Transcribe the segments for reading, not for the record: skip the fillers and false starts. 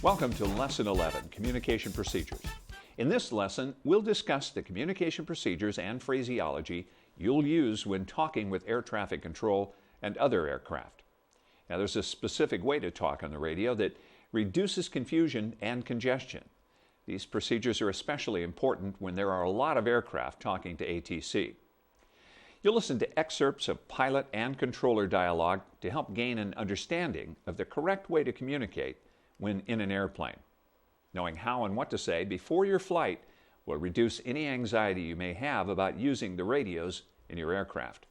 Welcome to Lesson 11, Communication Procedures. In this lesson, we'll discuss the communication procedures and phraseology you'll use when talking with air traffic control and other aircraft. Now, there's a specific way to talk on the radio that reduces confusion and congestion. These procedures are especially important when there are a lot of aircraft talking to ATC. You'll listen to excerpts of pilot and controller dialogue to help gain an understanding of the correct way to communicate when in an airplane. Knowing how and what to say before your flight will reduce any anxiety you may have about using the radios in your aircraft.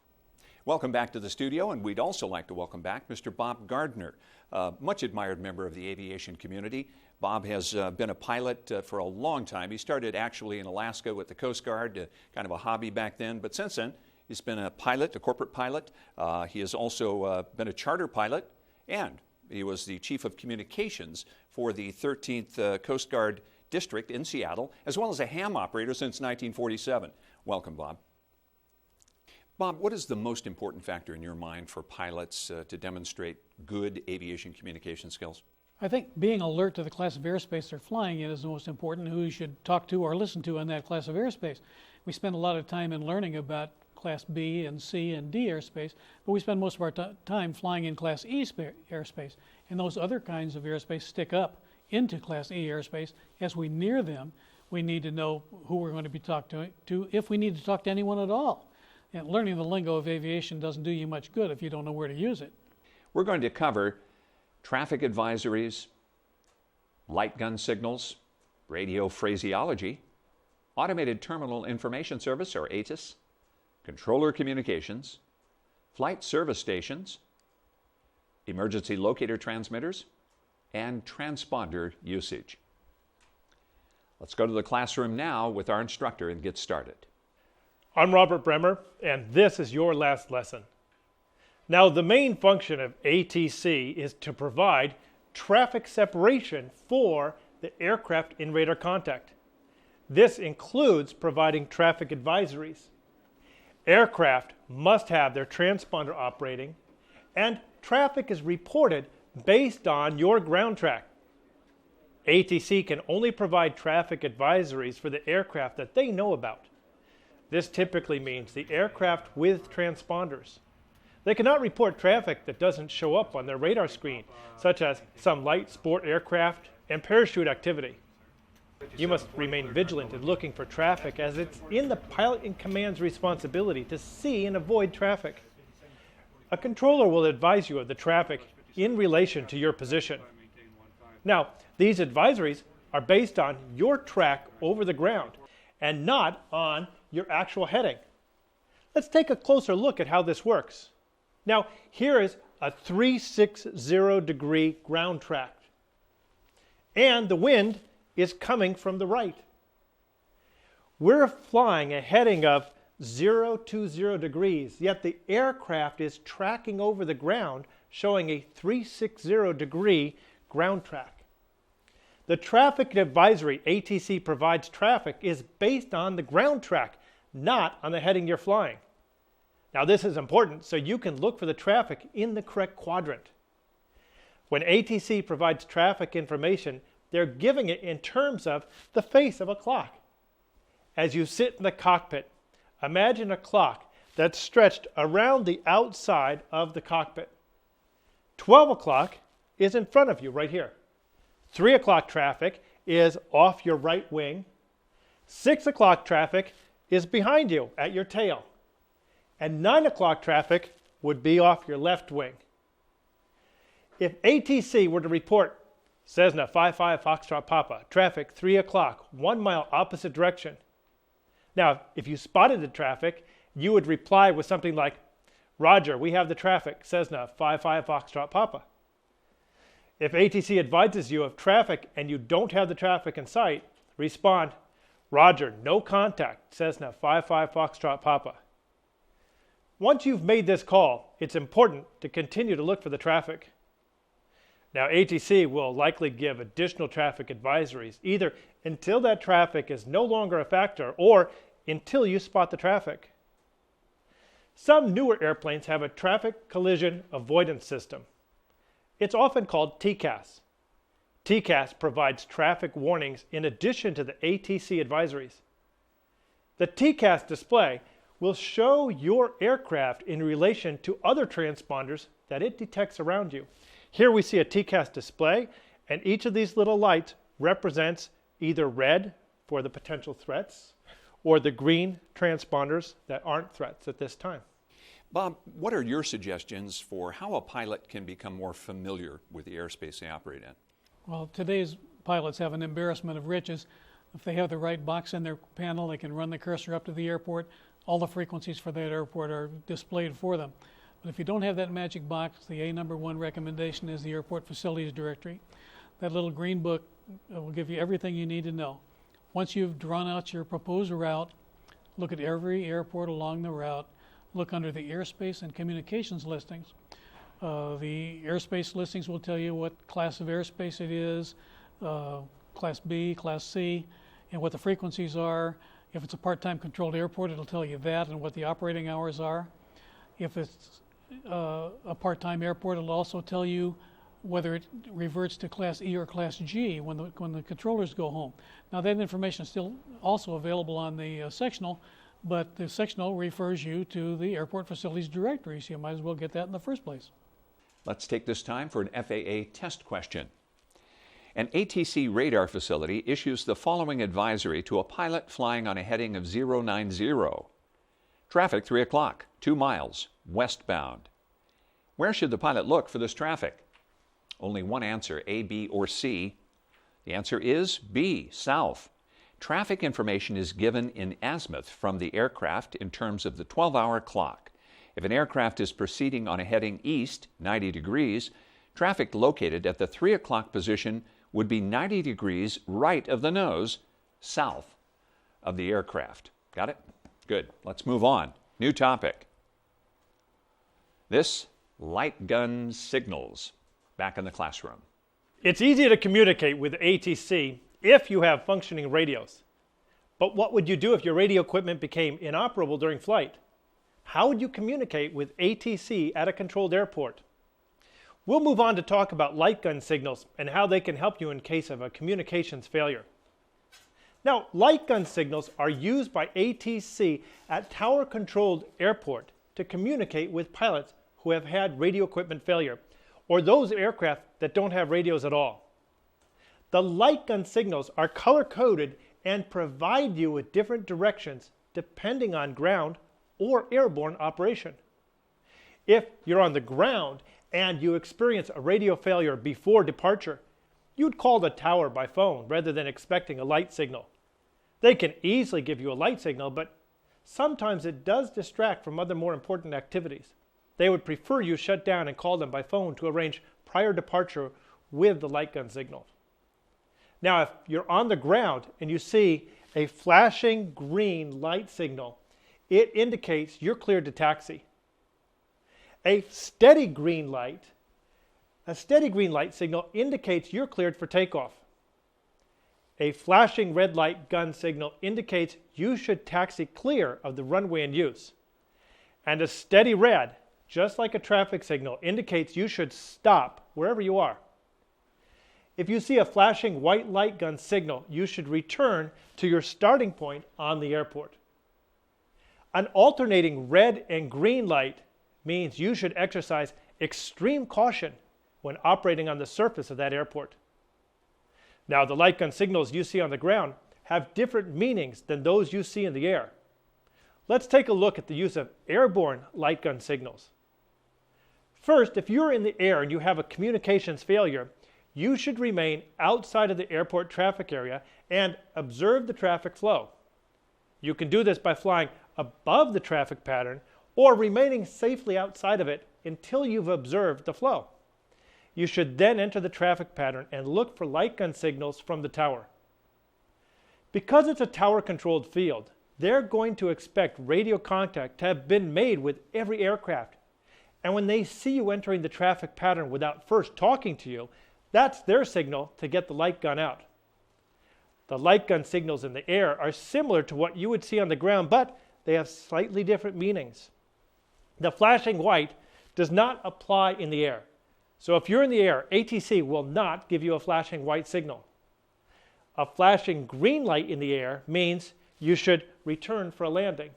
Welcome back to the studio, and we'd also like to welcome back Mr. Bob Gardner, a much admired member of the aviation community. Bob has been a pilot for a long time. He started actually in Alaska with the Coast Guard, kind of a hobby back then, but since then he's been a pilot, a corporate pilot. He has also been a charter pilot, and he was the Chief of Communications for the 13th Coast Guard District in Seattle, as well as a ham operator since 1947. Welcome, Bob. Bob, what is the most important factor in your mind for pilots to demonstrate good aviation communication skills? I think being alert to the class of airspace they're flying in is the most important, who you should talk to or listen to in that class of airspace. We spend a lot of time in learning about Class B and C and D airspace, but we spend most of our time flying in Class E airspace. And those other kinds of airspace stick up into Class E airspace. As we near them, we need to know who we're going to be talking to, if we need to talk to anyone at all. And learning the lingo of aviation doesn't do you much good if you don't know where to use it. We're going to cover traffic advisories, light gun signals, radio phraseology, automated terminal information service, or Atis, controller communications, flight service stations, emergency locator transmitters, and transponder usage. Let's go to the classroom now with our instructor and get started. I'm Robert Bremer, and this is your last lesson. Now, the main function of ATC is to provide traffic separation for the aircraft in radar contact. This includes providing traffic advisories. Aircraft must have their transponder operating, and traffic is reported based on your ground track. ATC can only provide traffic advisories for the aircraft that they know about. This typically means the aircraft with transponders. They cannot report traffic that doesn't show up on their radar screen, such as some light sport aircraft and parachute activity. You must remain vigilant in looking for traffic, as it's in the pilot in command's responsibility to see and avoid traffic. A controller will advise you of the traffic in relation to your position. Now, these advisories are based on your track over the ground and not on your actual heading. Let's take a closer look at how this works. Now, here is a 360-degree ground track, and the wind is coming from the right. We're flying a heading of 020 degrees, yet the aircraft is tracking over the ground, showing a 360-degree ground track. The traffic advisory ATC provides traffic is based on the ground track, not on the heading you're flying. Now, this is important so you can look for the traffic in the correct quadrant. When ATC provides traffic information, they're giving it in terms of the face of a clock. As you sit in the cockpit, imagine a clock that's stretched around the outside of the cockpit. 12 o'clock is in front of you right here. 3 o'clock traffic is off your right wing. 6 o'clock traffic is behind you at your tail. And 9 o'clock traffic would be off your left wing. If ATC were to report Cessna 55 Foxtrot Papa, traffic 3 o'clock, 1 mile opposite direction. Now, if you spotted the traffic, you would reply with something like, Roger, we have the traffic, Cessna 55 Foxtrot Papa. If ATC advises you of traffic and you don't have the traffic in sight, respond, Roger, no contact, Cessna 55 Foxtrot Papa. Once you've made this call, it's important to continue to look for the traffic. Now, ATC will likely give additional traffic advisories, either until that traffic is no longer a factor or until you spot the traffic. Some newer airplanes have a traffic collision avoidance system. It's often called TCAS. TCAS provides traffic warnings in addition to the ATC advisories. The TCAS display will show your aircraft in relation to other transponders that it detects around you. Here we see a TCAS display, and each of these little lights represents either red for the potential threats or the green transponders that aren't threats at this time. Bob, what are your suggestions for how a pilot can become more familiar with the airspace they operate in? Well, today's pilots have an embarrassment of riches. If they have the right box in their panel, they can run the cursor up to the airport. All the frequencies for that airport are displayed for them. But if you don't have that magic box, the number one recommendation is the Airport Facilities Directory. That little green book will give you everything you need to know. Once you've drawn out your proposed route, look at every airport along the route, look under the airspace and communications listings. The airspace listings will tell you what class of airspace it is, Class B, Class C, and what the frequencies are. If it's a part-time controlled airport, it'll tell you that and what the operating hours are. If it's a part-time airport, it'll also tell you whether it reverts to Class E or Class G when the controllers go home. Now that information is still also available on the sectional, but the sectional refers you to the Airport Facilities Directory, so you might as well get that in the first place. Let's take this time for an FAA test question. An ATC radar facility issues the following advisory to a pilot flying on a heading of 090. Traffic 3 o'clock, 2 miles, westbound. Where should the pilot look for this traffic? Only one answer, A, B, or C. The answer is B, south. Traffic information is given in azimuth from the aircraft in terms of the 12-hour clock. If an aircraft is proceeding on a heading east, 90 degrees, traffic located at the 3 o'clock position would be 90 degrees right of the nose, south of the aircraft. Got it? Good. Let's move on. New topic. This light gun signals. Back in the classroom. It's easy to communicate with ATC if you have functioning radios. But what would you do if your radio equipment became inoperable during flight? How would you communicate with ATC at a controlled airport? We'll move on to talk about light gun signals and how they can help you in case of a communications failure. Now, light gun signals are used by ATC at tower-controlled airport to communicate with pilots who have had radio equipment failure, or those aircraft that don't have radios at all. The light gun signals are color-coded and provide you with different directions depending on ground or airborne operation. If you're on the ground and you experience a radio failure before departure, you'd call the tower by phone rather than expecting a light signal. They can easily give you a light signal, but sometimes it does distract from other more important activities. They would prefer you shut down and call them by phone to arrange prior departure with the light gun signal. Now, if you're on the ground and you see a flashing green light signal, it indicates you're cleared to taxi. A steady green light signal indicates you're cleared for takeoff. A flashing red light gun signal indicates you should taxi clear of the runway in use. And a steady red, just like a traffic signal, indicates you should stop wherever you are. If you see a flashing white light gun signal, you should return to your starting point on the airport. An alternating red and green light means you should exercise extreme caution when operating on the surface of that airport. Now, the light gun signals you see on the ground have different meanings than those you see in the air. Let's take a look at the use of airborne light gun signals. First, if you're in the air and you have a communications failure, you should remain outside of the airport traffic area and observe the traffic flow. You can do this by flying above the traffic pattern or remaining safely outside of it until you've observed the flow. You should then enter the traffic pattern and look for light gun signals from the tower. Because it's a tower-controlled field, they're going to expect radio contact to have been made with every aircraft. And when they see you entering the traffic pattern without first talking to you, that's their signal to get the light gun out. The light gun signals in the air are similar to what you would see on the ground, but they have slightly different meanings. The flashing white does not apply in the air, So if you're in the air, ATC will not give you a flashing white signal. A flashing green light in the air means you should return for a landing.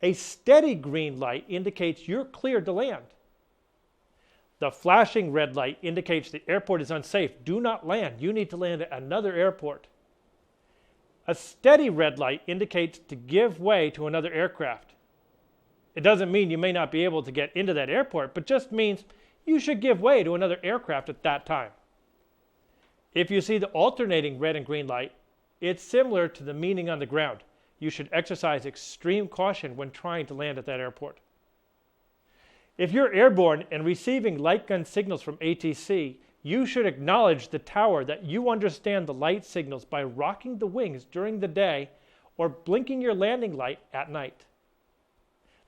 A steady green light indicates you're cleared to land. The flashing red light indicates the airport is unsafe. Do not land. You need to land at another airport. A steady red light indicates to give way to another aircraft. It doesn't mean you may not be able to get into that airport, but just means you should give way to another aircraft at that time. If you see the alternating red and green light, it's similar to the meaning on the ground. You should exercise extreme caution when trying to land at that airport. If you're airborne and receiving light gun signals from ATC, you should acknowledge the tower that you understand the light signals by rocking the wings during the day or blinking your landing light at night.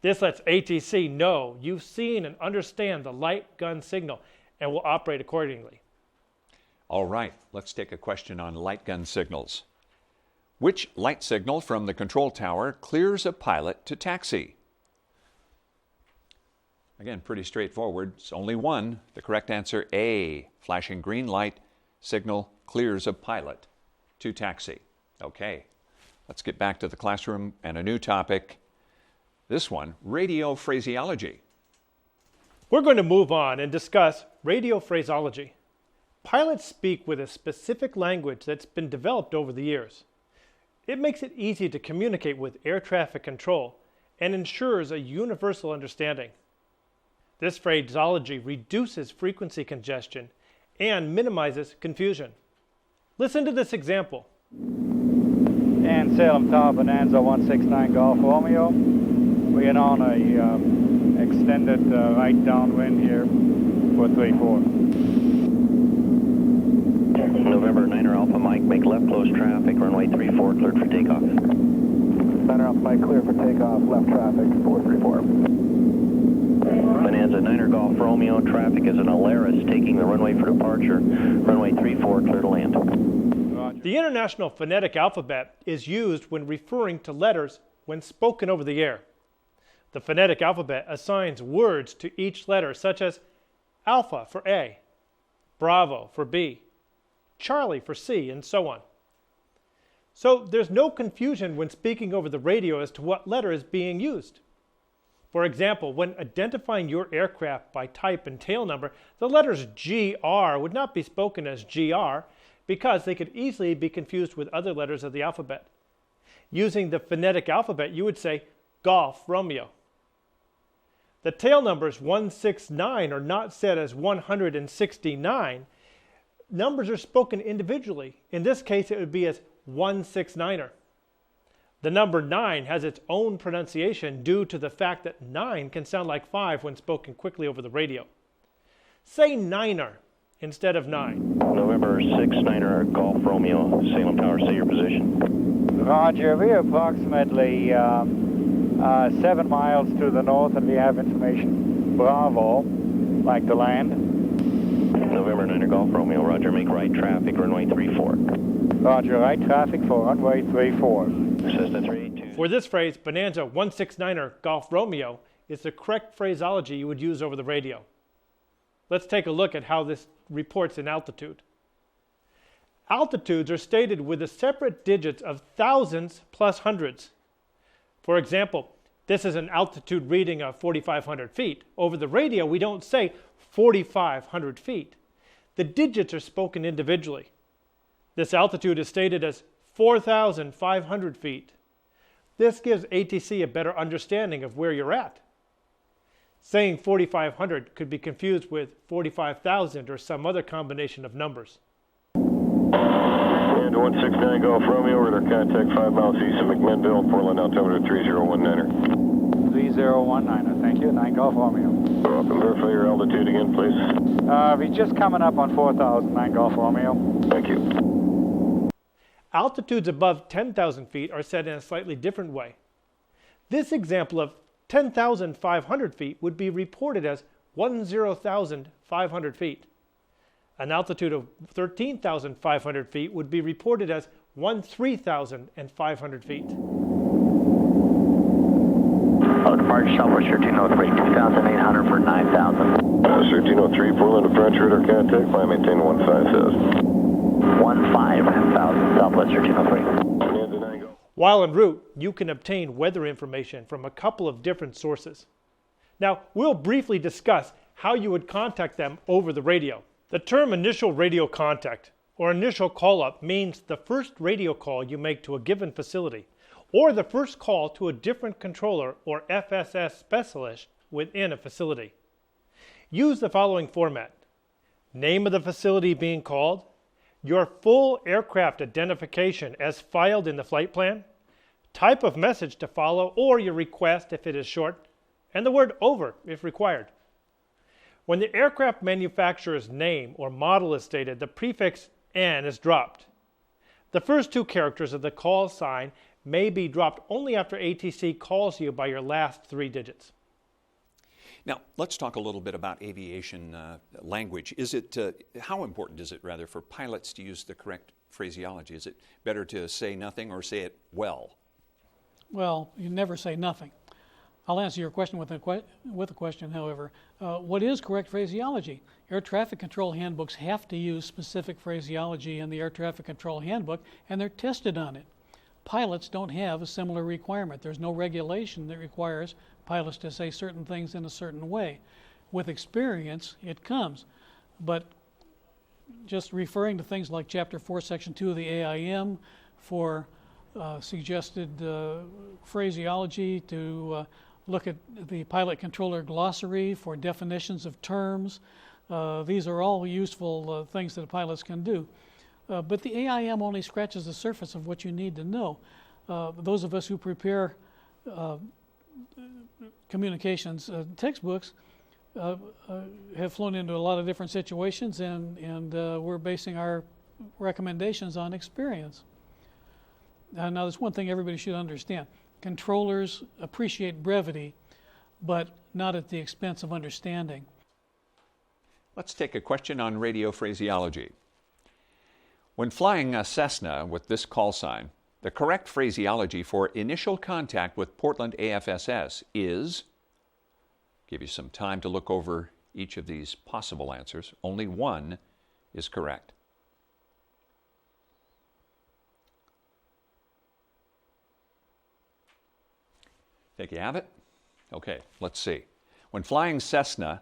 This lets ATC know you've seen and understand the light gun signal and will operate accordingly. All right, let's take a question on light gun signals. Which light signal from the control tower clears a pilot to taxi? Again, pretty straightforward. It's only one. The correct answer, A. Flashing green light signal clears a pilot to taxi. Okay, let's get back to the classroom and a new topic. This one, radio phraseology. We're going to move on and discuss radio phraseology. Pilots speak with a specific language that's been developed over the years. It makes it easy to communicate with air traffic control and ensures a universal understanding. This phraseology reduces frequency congestion and minimizes confusion. Listen to this example. And Salem Tower, Bonanza 169 Golf Romeo. We are on a extended right downwind here for 3-4. November 9er Alpha Mike, make left close traffic, runway 34, cleared for takeoff. 9er Alpha Mike, clear for takeoff, left traffic, 434. Bonanza 9er Golf Romeo, traffic is an Alaris taking the runway for departure, runway 34, clear to land. Roger. The International Phonetic Alphabet is used when referring to letters when spoken over the air. The phonetic alphabet assigns words to each letter, such as Alpha for A, Bravo for B, Charlie for C, and so on. So there's no confusion when speaking over the radio as to what letter is being used. For example, when identifying your aircraft by type and tail number, the letters GR would not be spoken as GR because they could easily be confused with other letters of the alphabet. Using the phonetic alphabet, you would say Golf Romeo. The tail numbers 169 are not said as 169. Numbers are spoken individually. In this case, it would be as 169er. The number 9 has its own pronunciation due to the fact that 9 can sound like 5 when spoken quickly over the radio. Say 9er instead of 9. November 6 9er Golf Romeo, Salem Tower, say your position. Roger, we are approximately 7 miles to the north and we have information. Bravo, like to land. November 9er Golf Romeo, roger, make right traffic, runway 34. Roger, right traffic for runway 34. Cessna 382. For this phrase, Bonanza 169er Golf Romeo is the correct phraseology you would use over the radio. Let's take a look at how this reports in altitude. Altitudes are stated with the separate digits of thousands plus hundreds. For example, this is an altitude reading of 4,500 feet. Over the radio, we don't say 4,500 feet. The digits are spoken individually. This altitude is stated as 4,500 feet. This gives ATC a better understanding of where you're at. Saying 4,500 could be confused with 45,000 or some other combination of numbers. And 169 Golf Romeo, radar contact 5 miles east of McMinnville, Portland, altimeter 3019er. 3019er, thank you, 9 Golf Romeo. Welcome, verify your altitude again, please. We're just coming up on 4,000, 9 Golf Romeo. Thank you. Altitudes above 10,000 feet are said in a slightly different way. This example of 10,500 feet would be reported as 10,500 feet. An altitude of 13,500 feet would be reported as 13,500 feet. departure Southwest 1303, 2,800 for 9,000. 1303, Portland departure, radar contact, fly maintain 15,000. 15,000, Southwest 1303. While en route, you can obtain weather information from a couple of different sources. Now, we'll briefly discuss how you would contact them over the radio. The term initial radio contact or initial call-up means the first radio call you make to a given facility, or the first call to a different controller or FSS specialist within a facility. Use the following format: name of the facility being called, your full aircraft identification as filed in the flight plan, type of message to follow or your request if it is short, and the word over if required. When the aircraft manufacturer's name or model is stated, the prefix N is dropped. The first two characters of the call sign may be dropped only after ATC calls you by your last three digits. Now, let's talk a little bit about aviation language. How important is it, rather, for pilots to use the correct phraseology? Is it better to say nothing or say it well? Well, you never say nothing. I'll answer your question with a question, however. What is correct phraseology? Air traffic control handbooks have to use specific phraseology in the air traffic control handbook, and they're tested on it. Pilots don't have a similar requirement. There's no regulation that requires pilots to say certain things in a certain way. With experience, it comes. But just referring to things like Chapter 4, Section 2 of the AIM for suggested phraseology, to look at the pilot controller glossary for definitions of terms. These are all useful things that pilots can do. But the AIM only scratches the surface of what you need to know. Those of us who prepare communications textbooks have flown into a lot of different situations, and we're basing our recommendations on experience. Now, there's one thing everybody should understand. Controllers appreciate brevity, but not at the expense of understanding. Let's take a question on radio phraseology. When flying a Cessna with this call sign, the correct phraseology for initial contact with Portland AFSS is, give you some time to look over each of these possible answers. Only one is correct. Think you have it? Okay, let's see. When flying Cessna,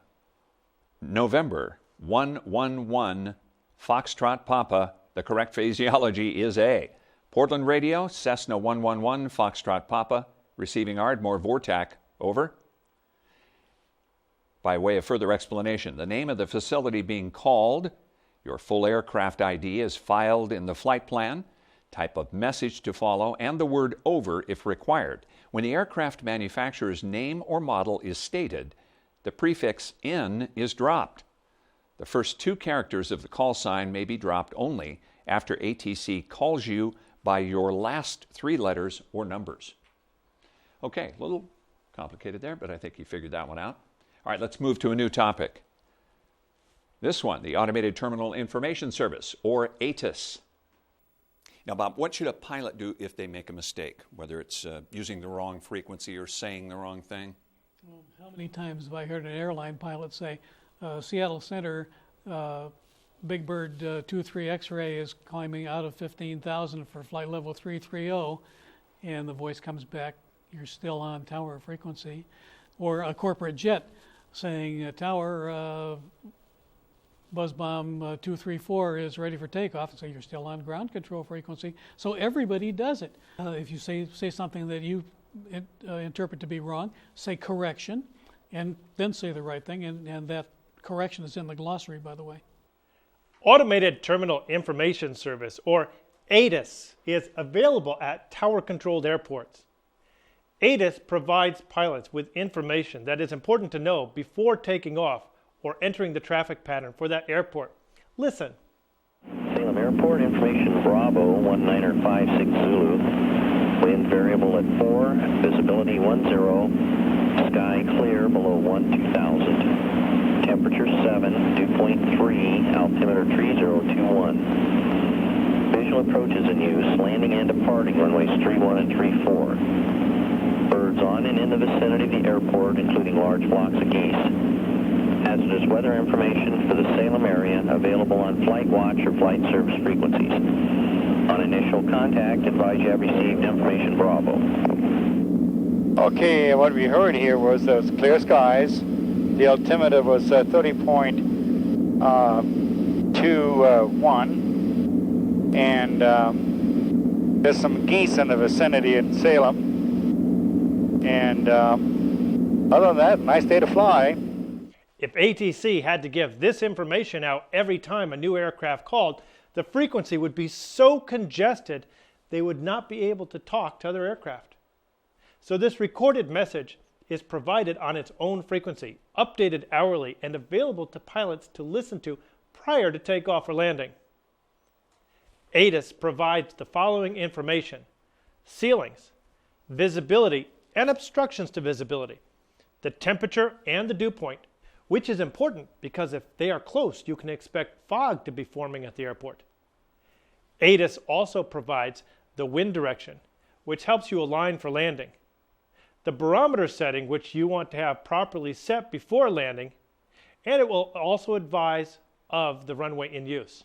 November 111 Foxtrot Papa, the correct phraseology is A. Portland Radio, Cessna 111 Foxtrot Papa, receiving Ardmore Vortac, over. By way of further explanation, the name of the facility being called, your full aircraft ID is filed in the flight plan, type of message to follow, and the word over if required. When the aircraft manufacturer's name or model is stated, the prefix N is dropped. The first two characters of the call sign may be dropped only after ATC calls you by your last three letters or numbers. Okay, a little complicated there, but I think you figured that one out. All right, let's move to a new topic. This one, the Automated Terminal Information Service, or Atis. Now, Bob, what should a pilot do if they make a mistake, whether it's using the wrong frequency or saying the wrong thing? Well, how many times have I heard an airline pilot say, Seattle Center, Big Bird 23 X-ray is climbing out of 15,000 for flight level 330, and the voice comes back, you're still on tower frequency. Or a corporate jet saying, tower, Buzzbomb 234 is ready for takeoff, and so you're still on ground control frequency. So everybody does it. If you say something that you interpret to be wrong, say correction, and then say the right thing, and that correction is in the glossary, by the way. Automated Terminal Information Service, or Atis, is available at tower-controlled airports. Atis provides pilots with information that is important to know before taking off or entering the traffic pattern for that airport. Listen. Salem Airport, information Bravo, 1956 Zulu. Wind variable at 4, visibility 10, sky clear below 2000. Temperature 7, dew point 3, altimeter 3021. Visual approaches in use, landing and departing runways 31 and 34. Birds clouds on and in the vicinity of the airport, including large flocks of geese. Hazardous weather information for the Salem area available on Flight Watch or Flight Service frequencies. On initial contact, advise you have received information Bravo. Okay, what we heard here was those clear skies. The altimeter was 30.21, and there's some geese in the vicinity in Salem. And other than that, nice day to fly. If ATC had to give this information out every time a new aircraft called, the frequency would be so congested they would not be able to talk to other aircraft. So this recorded message is provided on its own frequency, updated hourly, and available to pilots to listen to prior to takeoff or landing. Atis provides the following information: ceilings, visibility, and obstructions to visibility, the temperature and the dew point, which is important because if they are close, you can expect fog to be forming at the airport. Atis also provides the wind direction, which helps you align for landing, the barometer setting, which you want to have properly set before landing, and it will also advise of the runway in use.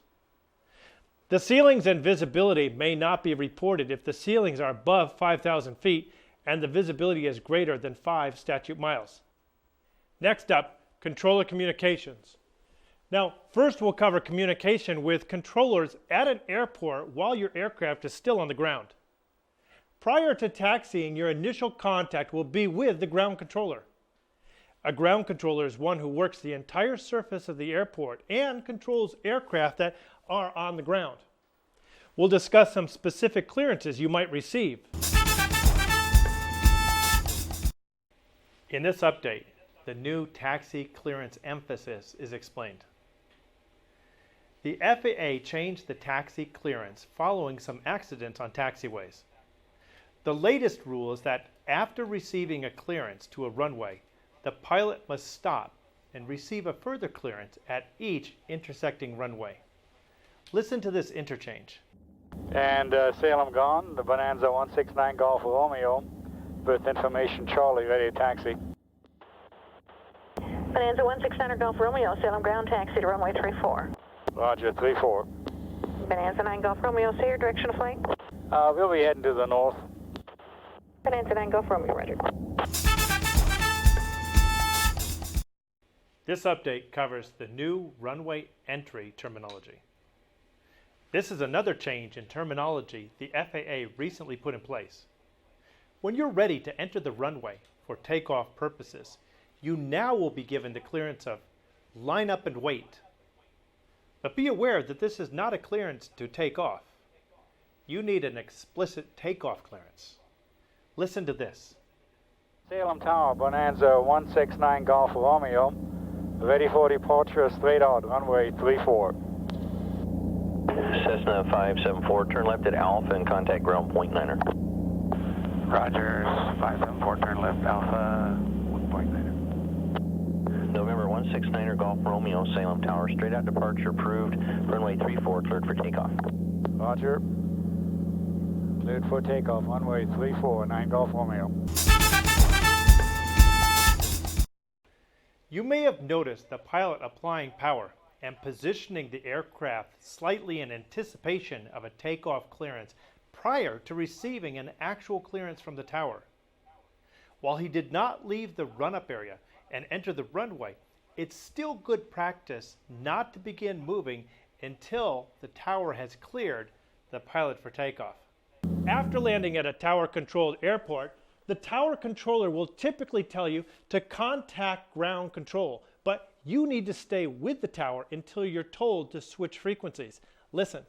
The ceilings and visibility may not be reported if the ceilings are above 5,000 feet and the visibility is greater than 5 statute miles. Next up, controller communications. Now, first we'll cover communication with controllers at an airport while your aircraft is still on the ground. Prior to taxiing, your initial contact will be with the ground controller. A ground controller is one who works the entire surface of the airport and controls aircraft that are on the ground. We'll discuss some specific clearances you might receive. In this update, the new taxi clearance emphasis is explained. The FAA changed the taxi clearance following some accidents on taxiways. The latest rule is that after receiving a clearance to a runway, the pilot must stop and receive a further clearance at each intersecting runway. Listen to this interchange. And Salem gone, the Bonanza 169 Golf Romeo, with information Charlie, ready to taxi. Bonanza 169 Golf Romeo, Salem ground taxi to runway 34. Roger, 34. Bonanza 9 Golf Romeo, say your direction of flight. We'll be heading to the north. Bonanza 9 Golf Romeo, roger. This update covers the new runway entry terminology. This is another change in terminology the FAA recently put in place. When you're ready to enter the runway for takeoff purposes, you now will be given the clearance of line up and wait. But be aware that this is not a clearance to take off. You need an explicit takeoff clearance. Listen to this. Salem Tower, Bonanza 169 Golf Romeo, ready for departure, straight out, runway 34. Cessna 574, turn left at Alpha and contact ground point 9er. Roger, 574, turn left, Alpha 1.9. November 169er Golf Romeo, Salem Tower, straight out departure approved, runway 34 cleared for takeoff. Roger. Cleared for takeoff, runway 34, 9 Golf Romeo. You may have noticed the pilot applying power and positioning the aircraft slightly in anticipation of a takeoff clearance prior to receiving an actual clearance from the tower. While he did not leave the run-up area and enter the runway, it's still good practice not to begin moving until the tower has cleared the pilot for takeoff. After landing at a tower-controlled airport, the tower controller will typically tell you to contact ground control, but you need to stay with the tower until you're told to switch frequencies. Listen.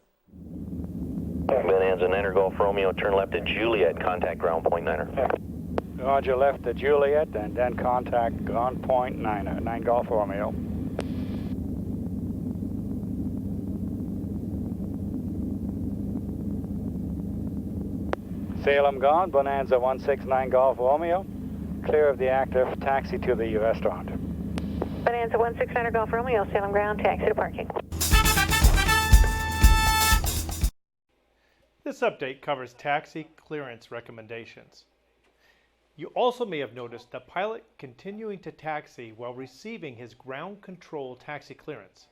Bonanza 9er Golf Romeo, turn left at Juliet, contact ground point 9er. Roger, left at Juliet, and then contact ground point 9er, 9 Golf Romeo. Salem gone, Bonanza 169 Golf Romeo, clear of the active, taxi to the restaurant. Bonanza 169 Golf Romeo, Salem ground taxi to parking. This update covers taxi clearance recommendations. You also may have noticed the pilot continuing to taxi while receiving his ground control taxi clearance.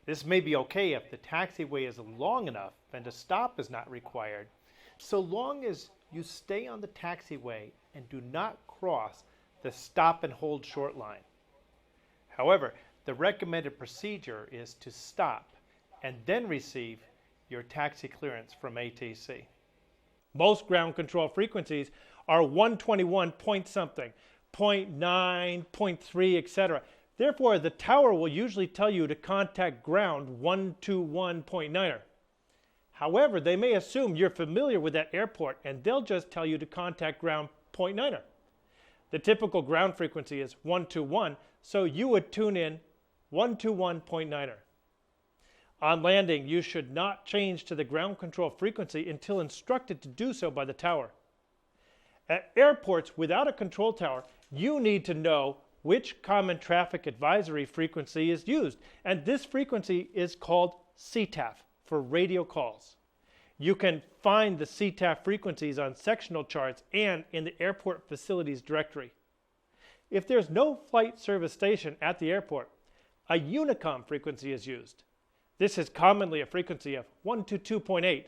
This may be okay if the taxiway is long enough and a stop is not required, so long as you stay on the taxiway and do not cross the stop and hold short line. However, the recommended procedure is to stop and then receive your taxi clearance from ATC. Most ground control frequencies are 121 point something, 0.9, 0.3, etc. Therefore, the tower will usually tell you to contact ground 121.9er. However, they may assume you're familiar with that airport and they'll just tell you to contact ground 0.9er. The typical ground frequency is 121, so you would tune in 121.9er. On landing, you should not change to the ground control frequency until instructed to do so by the tower. At airports without a control tower, you need to know which common traffic advisory frequency is used, and this frequency is called CTAF for radio calls. You can find the CTAF frequencies on sectional charts and in the airport facilities directory. If there's no flight service station at the airport, a Unicom frequency is used. This is commonly a frequency of 122.8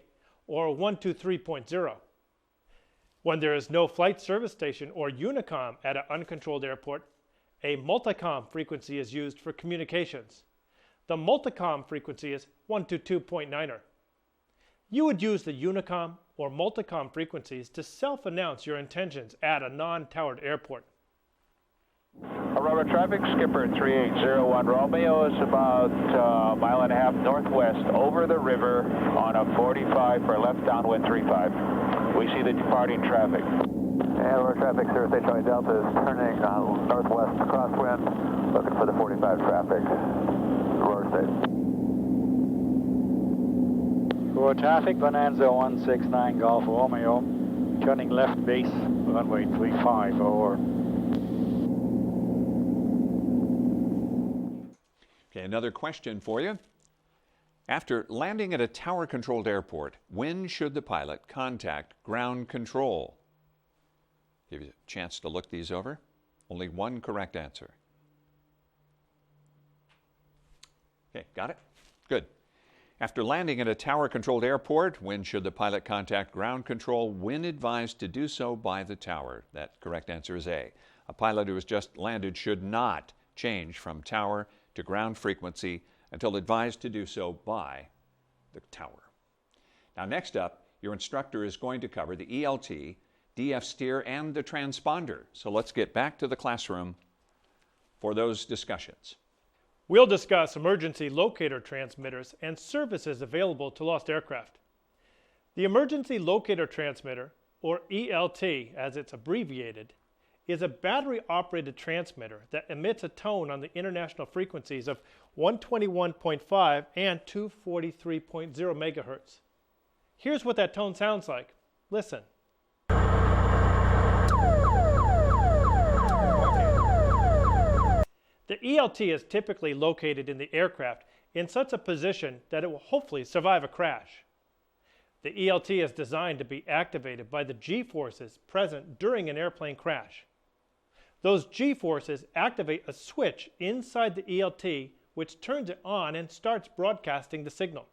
or 123.0. When there is no flight service station or Unicom at an uncontrolled airport, a multicom frequency is used for communications. The multicom frequency is 122.9er. You would use the Unicom or multicom frequencies to self-announce your intentions at a non-towered airport. Aurora traffic, skipper 3801 Romeo is about a mile and a half northwest over the river on a 45 for left downwind 35. We see the departing traffic. Aurora traffic, Cirrus HOA Delta is turning northwest crosswind, looking for the 45 traffic. Aurora State. Aurora traffic, Bonanza 169 Golf Romeo, turning left base, runway 35 over. Okay, another question for you. After landing at a tower-controlled airport, when should the pilot contact ground control? Give you a chance to look these over. Only one correct answer. Okay, got it? Good. After landing at a tower-controlled airport, when should the pilot contact ground control when advised to do so by the tower? That correct answer is A. A pilot who has just landed should not change from tower to ground frequency until advised to do so by the tower. Now next up, your instructor is going to cover the ELT, DF steer, and the transponder. So let's get back to the classroom for those discussions. We'll discuss emergency locator transmitters and services available to lost aircraft. The emergency locator transmitter, or ELT as it's abbreviated, is a battery-operated transmitter that emits a tone on the international frequencies of 121.5 and 243.0 megahertz. Here's what that tone sounds like. Listen. The ELT is typically located in the aircraft in such a position that it will hopefully survive a crash. The ELT is designed to be activated by the G-forces present during an airplane crash. Those G-forces activate a switch inside the ELT which turns it on and starts broadcasting the signal.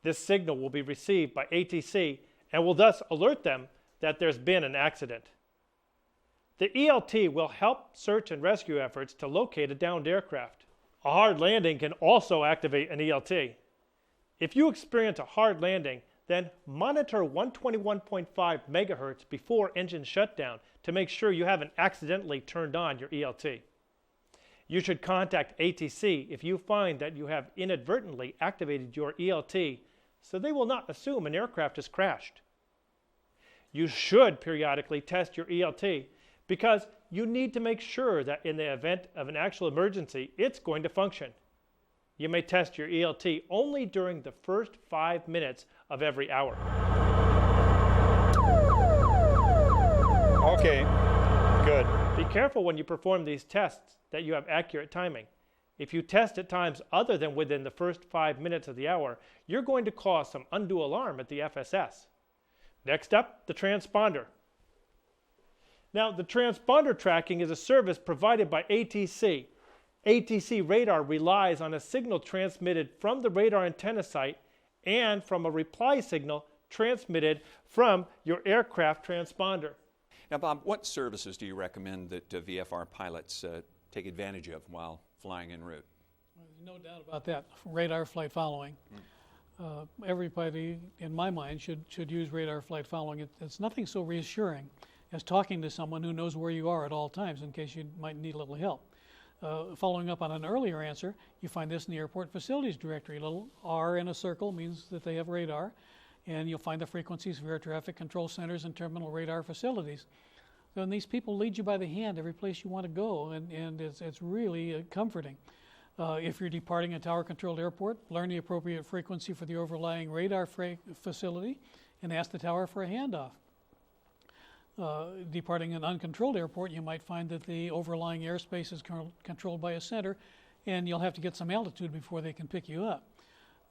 This signal will be received by ATC and will thus alert them that there's been an accident. The ELT will help search and rescue efforts to locate a downed aircraft. A hard landing can also activate an ELT. If you experience a hard landing, then monitor 121.5 megahertz before engine shutdown to make sure you haven't accidentally turned on your ELT. You should contact ATC if you find that you have inadvertently activated your ELT, so they will not assume an aircraft has crashed. You should periodically test your ELT because you need to make sure that in the event of an actual emergency, it's going to function. You may test your ELT only during the first 5 minutes of every hour. Okay, good. Be careful when you perform these tests that you have accurate timing. If you test at times other than within the first 5 minutes of the hour, you're going to cause some undue alarm at the FSS. Next up, the transponder. Now, the transponder tracking is a service provided by ATC. ATC radar relies on a signal transmitted from the radar antenna site and from a reply signal transmitted from your aircraft transponder. Now, Bob, what services do you recommend that VFR pilots take advantage of while flying en route? No doubt about that. Radar flight following. Everybody, in my mind, should use radar flight following. It's nothing so reassuring as talking to someone who knows where you are at all times in case you might need a little help. Following up on an earlier answer, you find this in the airport facilities directory. A little R in a circle means that they have radar, and you'll find the frequencies of air traffic control centers and terminal radar facilities. So, and these people lead you by the hand every place you want to go, and it's really comforting. If you're departing a tower-controlled airport, learn the appropriate frequency for the overlying radar facility and ask the tower for a handoff. Departing an uncontrolled airport, you might find that the overlying airspace is controlled by a center, and you'll have to get some altitude before they can pick you up.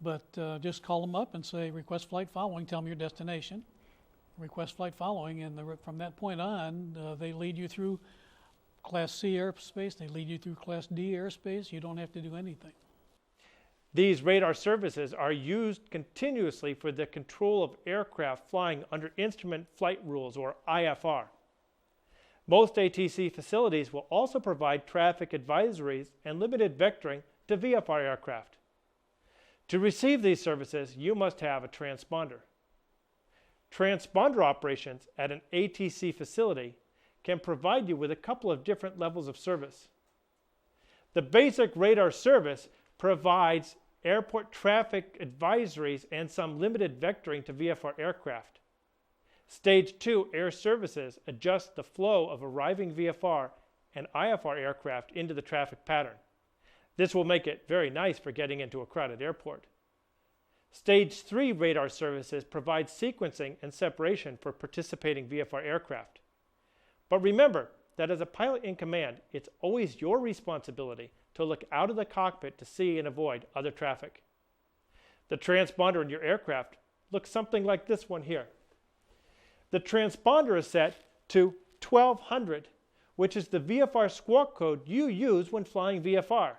But just call them up and say, request flight following, tell them your destination, request flight following, and from that point on, they lead you through Class C airspace, they lead you through Class D airspace. You don't have to do anything. These radar services are used continuously for the control of aircraft flying under Instrument Flight Rules, or IFR. Most ATC facilities will also provide traffic advisories and limited vectoring to VFR aircraft. To receive these services, you must have a transponder. Transponder operations at an ATC facility can provide you with a couple of different levels of service. The basic radar service provides airport traffic advisories and some limited vectoring to VFR aircraft. Stage 2 air services adjust the flow of arriving VFR and IFR aircraft into the traffic pattern. This will make it very nice for getting into a crowded airport. Stage 3 radar services provide sequencing and separation for participating VFR aircraft. But remember that as a pilot in command, it's always your responsibility to look out of the cockpit to see and avoid other traffic. The transponder in your aircraft looks something like this one here. The transponder is set to 1200, which is the VFR squawk code you use when flying VFR.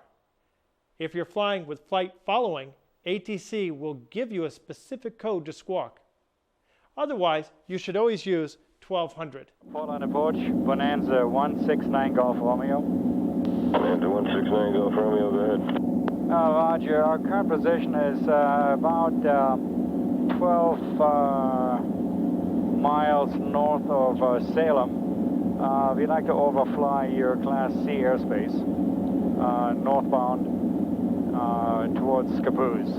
If you're flying with flight following, ATC will give you a specific code to squawk. Otherwise, you should always use 1200. Port line approach, Bonanza 169 Golf Romeo. Bonanza 169 Golf Romeo, go ahead. Roger, our current position is about 12 miles north of Salem. We'd like to overfly your Class C airspace, northbound towards Scappoose.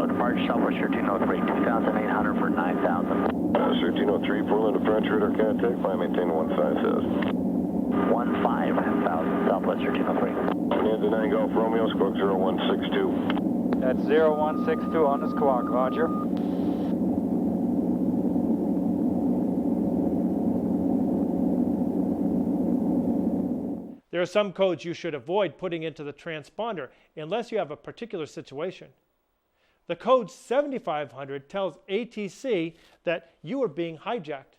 Departure Southwest 1303, 2,800 for 9,000. 1303, Portland approach, radar contact, fly maintain 15,000. 15,000, Southwest 1303. Bonanza 9 Golf Romeo, squawk 0162. That's 0162 on the squawk, roger. There are some codes you should avoid putting into the transponder unless you have a particular situation. The code 7500 tells ATC that you are being hijacked.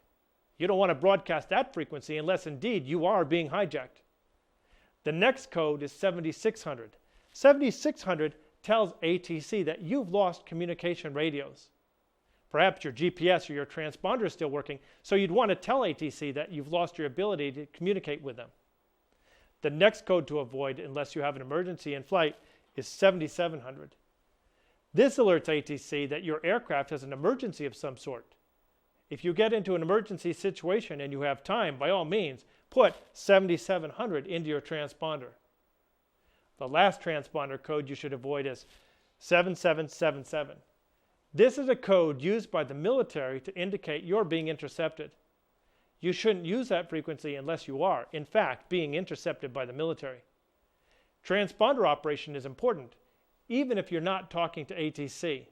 You don't want to broadcast that frequency unless indeed you are being hijacked. The next code is 7600. 7600 tells ATC that you've lost communication radios. Perhaps your GPS or your transponder is still working, so you'd want to tell ATC that you've lost your ability to communicate with them. The next code to avoid unless you have an emergency in flight is 7700. This alerts ATC that your aircraft has an emergency of some sort. If you get into an emergency situation and you have time, by all means, put 7700 into your transponder. The last transponder code you should avoid is 7777. This is a code used by the military to indicate you're being intercepted. You shouldn't use that frequency unless you are, in fact, being intercepted by the military. Transponder operation is important, even if you're not talking to ATC.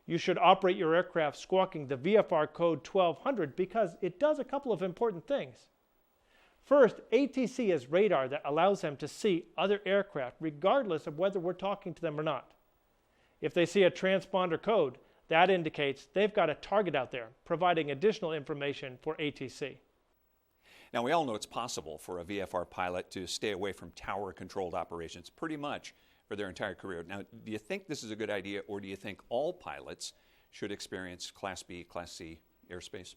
You should operate your aircraft squawking the VFR code 1200 because it does a couple of important things. First, ATC has radar that allows them to see other aircraft regardless of whether we're talking to them or not. If they see a transponder code, That indicates they've got a target out there, providing additional information for ATC. Now, we all know it's possible for a VFR pilot to stay away from tower-controlled operations pretty much for their entire career. Now, do you think this is a good idea, or do you think all pilots should experience Class B, Class C airspace?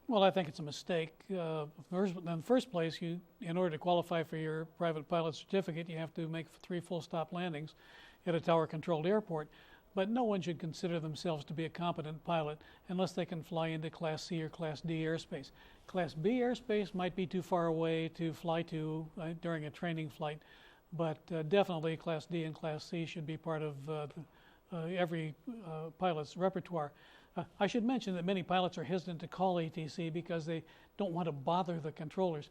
Well, I think it's a mistake. In the first place, in order to qualify for your private pilot certificate, you have to make 3 full-stop landings at a tower-controlled airport. But no one should consider themselves to be a competent pilot unless they can fly into Class C or Class D airspace. Class B airspace might be too far away to fly to during a training flight, but definitely Class D and Class C should be part of every pilot's repertoire. I should mention that many pilots are hesitant to call ATC because they don't want to bother the controllers.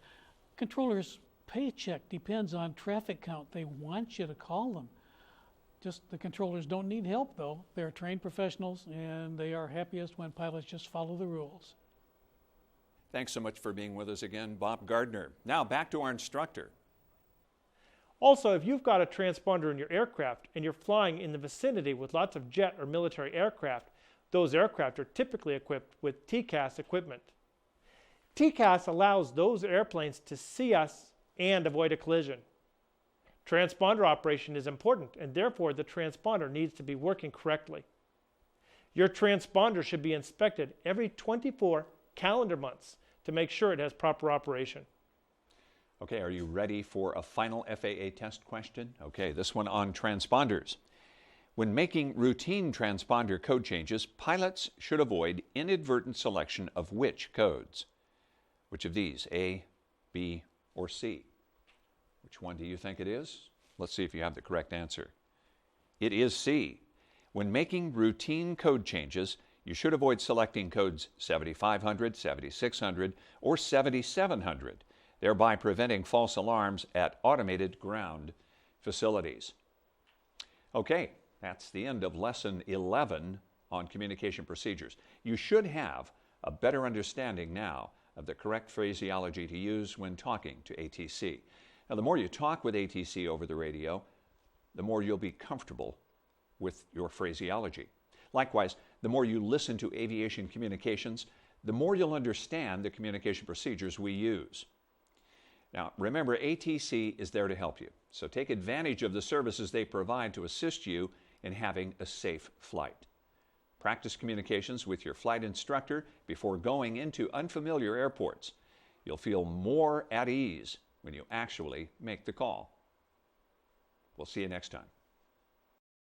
Controllers' paycheck depends on traffic count. They want you to call them. Just the controllers don't need help, though. They're trained professionals, and they are happiest when pilots just follow the rules. Thanks so much for being with us again, Bob Gardner. Now back to our instructor. Also, if you've got a transponder in your aircraft and you're flying in the vicinity with lots of jet or military aircraft, those aircraft are typically equipped with TCAS equipment. TCAS allows those airplanes to see us and avoid a collision. Transponder operation is important, and therefore the transponder needs to be working correctly. Your transponder should be inspected every 24 calendar months to make sure it has proper operation. Okay, are you ready for a final FAA test question? Okay, this one on transponders. When making routine transponder code changes, pilots should avoid inadvertent selection of which codes? Which of these, A, B, or C? Which one do you think it is? Let's see if you have the correct answer. It is C. When making routine code changes, you should avoid selecting codes 7500, 7600, or 7700, thereby preventing false alarms at automated ground facilities. Okay, that's the end of Lesson 11 on communication procedures. You should have a better understanding now of the correct phraseology to use when talking to ATC. Now, the more you talk with ATC over the radio, the more you'll be comfortable with your phraseology. Likewise, the more you listen to aviation communications, the more you'll understand the communication procedures we use. Now, remember, ATC is there to help you, so take advantage of the services they provide to assist you in having a safe flight. Practice communications with your flight instructor before going into unfamiliar airports. You'll feel more at ease when you actually make the call. We'll see you next time.